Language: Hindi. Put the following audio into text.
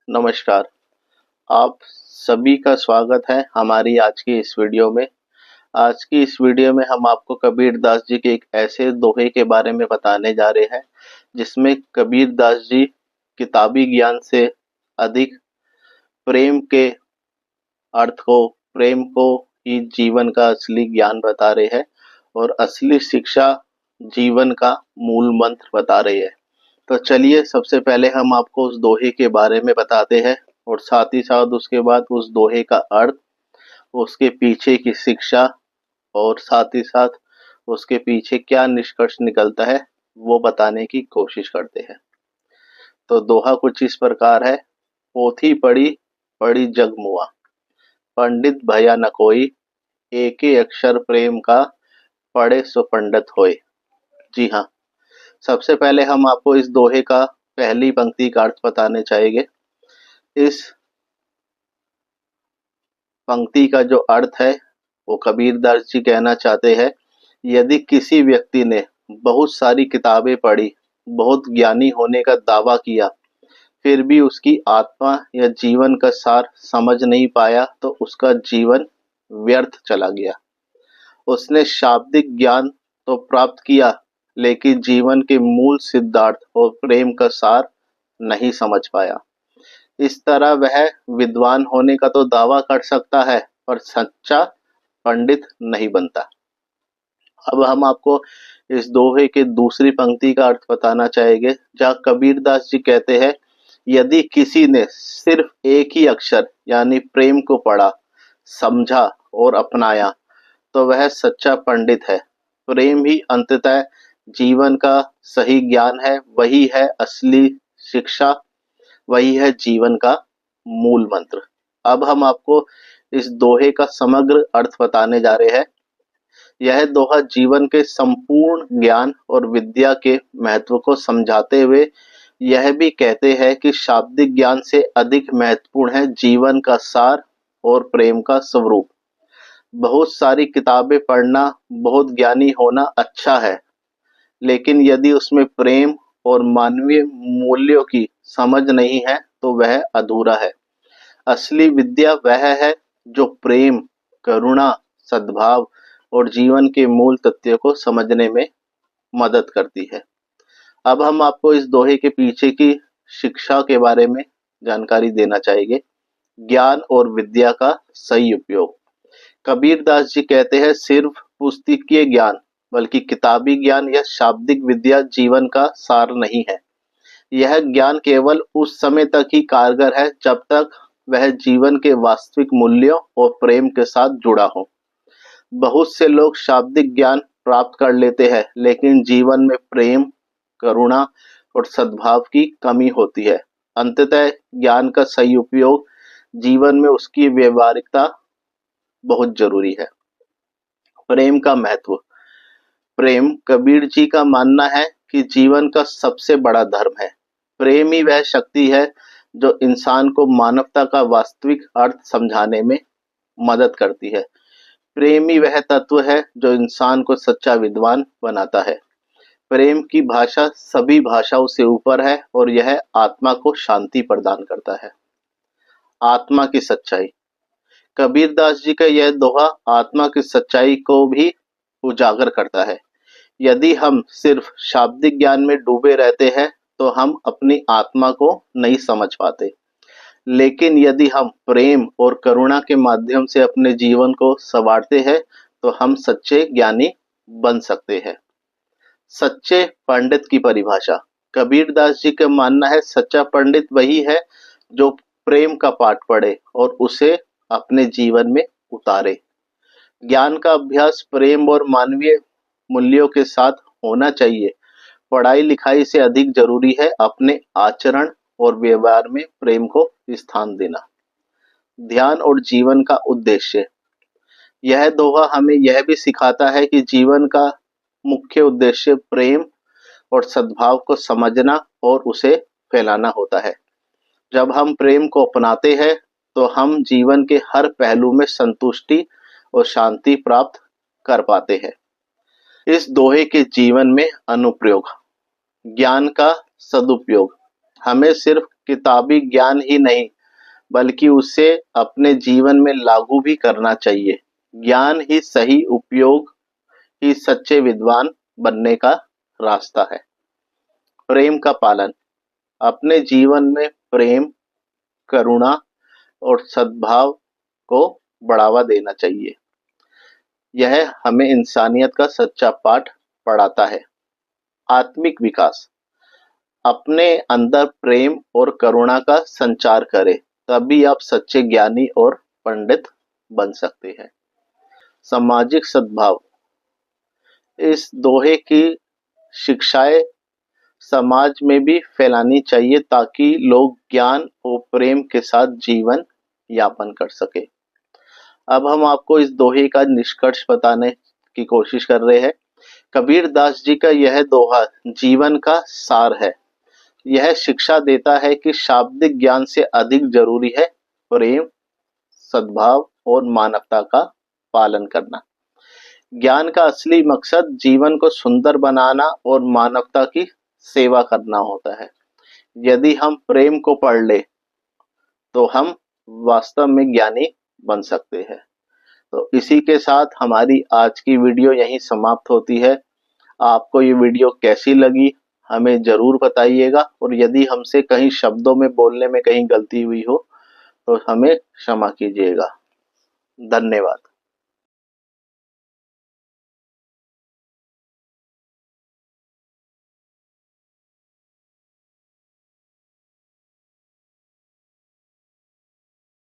नमस्कार। आप सभी का स्वागत है हमारी आज की इस वीडियो में। आज की इस वीडियो में हम आपको कबीर दास जी के एक ऐसे दोहे के बारे में बताने जा रहे हैं जिसमें कबीर दास जी किताबी ज्ञान से अधिक प्रेम के अर्थ को, प्रेम को ही जीवन का असली ज्ञान बता रहे हैं और असली शिक्षा जीवन का मूल मंत्र बता रहे हैं। तो चलिए सबसे पहले हम आपको उस दोहे के बारे में बताते हैं और साथ ही साथ उसके बाद उस दोहे का अर्थ, उसके पीछे की शिक्षा और साथ ही साथ उसके पीछे क्या निष्कर्ष निकलता है वो बताने की कोशिश करते हैं। तो दोहा कुछ इस प्रकार है। पोथी पढ़ी पढ़ी जग मुआ, पंडित भया न कोई, एक ही अक्षर प्रेम का, पढ़े सो पंडित होए। जी हाँ, सबसे पहले हम आपको इस दोहे का पहली पंक्ति का अर्थ बताने चाहेंगे। इस पंक्ति का जो अर्थ है वो कबीरदास जी कहना चाहते हैं, यदि किसी व्यक्ति ने बहुत सारी किताबें पढ़ी, बहुत ज्ञानी होने का दावा किया, फिर भी उसकी आत्मा या जीवन का सार समझ नहीं पाया तो उसका जीवन व्यर्थ चला गया। उसने शाब्दिक ज्ञान तो प्राप्त किया लेकिन जीवन के मूल सिद्धांत और प्रेम का सार नहीं समझ पाया। इस तरह वह विद्वान होने का तो दावा कर सकता है पर सच्चा पंडित नहीं बनता। अब हम आपको इस दोहे के दूसरी पंक्ति का अर्थ बताना चाहेंगे, जहाँ कबीरदास जी कहते हैं, यदि किसी ने सिर्फ एक ही अक्षर यानी प्रेम को पढ़ा, समझा और अपनाया तो वह सच्चा पंडित है। प्रेम ही अंततः जीवन का सही ज्ञान है, वही है असली शिक्षा, वही है जीवन का मूल मंत्र। अब हम आपको इस दोहे का समग्र अर्थ बताने जा रहे हैं। यह दोहा जीवन के संपूर्ण ज्ञान और विद्या के महत्व को समझाते हुए यह भी कहते हैं कि शाब्दिक ज्ञान से अधिक महत्वपूर्ण है जीवन का सार और प्रेम का स्वरूप। बहुत सारी किताबें पढ़ना, बहुत ज्ञानी होना अच्छा है, लेकिन यदि उसमें प्रेम और मानवीय मूल्यों की समझ नहीं है तो वह अधूरा है। असली विद्या वह है जो प्रेम, करुणा, सद्भाव और जीवन के मूल तथ्यों को समझने में मदद करती है। अब हम आपको इस दोहे के पीछे की शिक्षा के बारे में जानकारी देना चाहेंगे। ज्ञान और विद्या का सही उपयोग। कबीरदास जी कहते हैं, सिर्फ पुस्तकीय ज्ञान बल्कि किताबी ज्ञान या शाब्दिक विद्या जीवन का सार नहीं है। यह ज्ञान केवल उस समय तक ही कारगर है जब तक वह जीवन के वास्तविक मूल्यों और प्रेम के साथ जुड़ा हो। बहुत से लोग शाब्दिक ज्ञान प्राप्त कर लेते हैं लेकिन जीवन में प्रेम, करुणा और सद्भाव की कमी होती है। अंततः ज्ञान का सही उपयोग जीवन में उसकी व्यवहारिकता बहुत जरूरी है। प्रेम का महत्व। प्रेम, कबीर जी का मानना है कि जीवन का सबसे बड़ा धर्म है। प्रेम ही वह शक्ति है जो इंसान को मानवता का वास्तविक अर्थ समझाने में मदद करती है। प्रेम ही वह तत्व है जो इंसान को सच्चा विद्वान बनाता है। प्रेम की भाषा सभी भाषाओं से ऊपर है और यह आत्मा को शांति प्रदान करता है। आत्मा की सच्चाई। कबीरदास जी का यह दोहा आत्मा की सच्चाई को भी उजागर करता है। यदि हम सिर्फ शाब्दिक ज्ञान में डूबे रहते हैं तो हम अपनी आत्मा को नहीं समझ पाते, लेकिन यदि हम प्रेम और करुणा के माध्यम से अपने जीवन को संवारते हैं तो हम सच्चे ज्ञानी बन सकते हैं। सच्चे पंडित की परिभाषा। कबीरदास जी का मानना है, सच्चा पंडित वही है जो प्रेम का पाठ पढ़े और उसे अपने जीवन में उतारे। ज्ञान का अभ्यास प्रेम और मानवीय मूल्यों के साथ होना चाहिए। पढ़ाई लिखाई से अधिक जरूरी है अपने आचरण और व्यवहार में प्रेम को स्थान देना। ध्यान और जीवन का उद्देश्य। यह दोहा हमें यह भी सिखाता है कि जीवन का मुख्य उद्देश्य प्रेम और सद्भाव को समझना और उसे फैलाना होता है। जब हम प्रेम को अपनाते हैं तो हम जीवन के हर पहलू में संतुष्टि और शांति प्राप्त कर पाते हैं। इस दोहे के जीवन में अनुप्रयोग। ज्ञान का सदुपयोग। हमें सिर्फ किताबी ज्ञान ही नहीं बल्कि उसे अपने जीवन में लागू भी करना चाहिए। ज्ञान ही सही उपयोग ही सच्चे विद्वान बनने का रास्ता है। प्रेम का पालन। अपने जीवन में प्रेम, करुणा और सद्भाव को बढ़ावा देना चाहिए। यह हमें इंसानियत का सच्चा पाठ पढ़ाता है। आत्मिक विकास। अपने अंदर प्रेम और करुणा का संचार करें, तभी आप सच्चे ज्ञानी और पंडित बन सकते हैं। सामाजिक सद्भाव। इस दोहे की शिक्षाएं समाज में भी फैलानी चाहिए ताकि लोग ज्ञान और प्रेम के साथ जीवन यापन कर सके। अब हम आपको इस दोहे का निष्कर्ष बताने की कोशिश कर रहे हैं। कबीर दास जी का यह दोहा जीवन का सार है। यह शिक्षा देता है कि शाब्दिक ज्ञान से अधिक जरूरी है प्रेम, सद्भाव और मानवता का पालन करना। ज्ञान का असली मकसद जीवन को सुंदर बनाना और मानवता की सेवा करना होता है। यदि हम प्रेम को पढ़ ले तो हम वास्तव में ज्ञानी बन सकते हैं। तो इसी के साथ हमारी आज की वीडियो यहीं समाप्त होती है। आपको ये वीडियो कैसी लगी हमें जरूर बताइएगा, और यदि हमसे कहीं शब्दों में बोलने में कहीं गलती हुई हो तो हमें क्षमा कीजिएगा। धन्यवाद।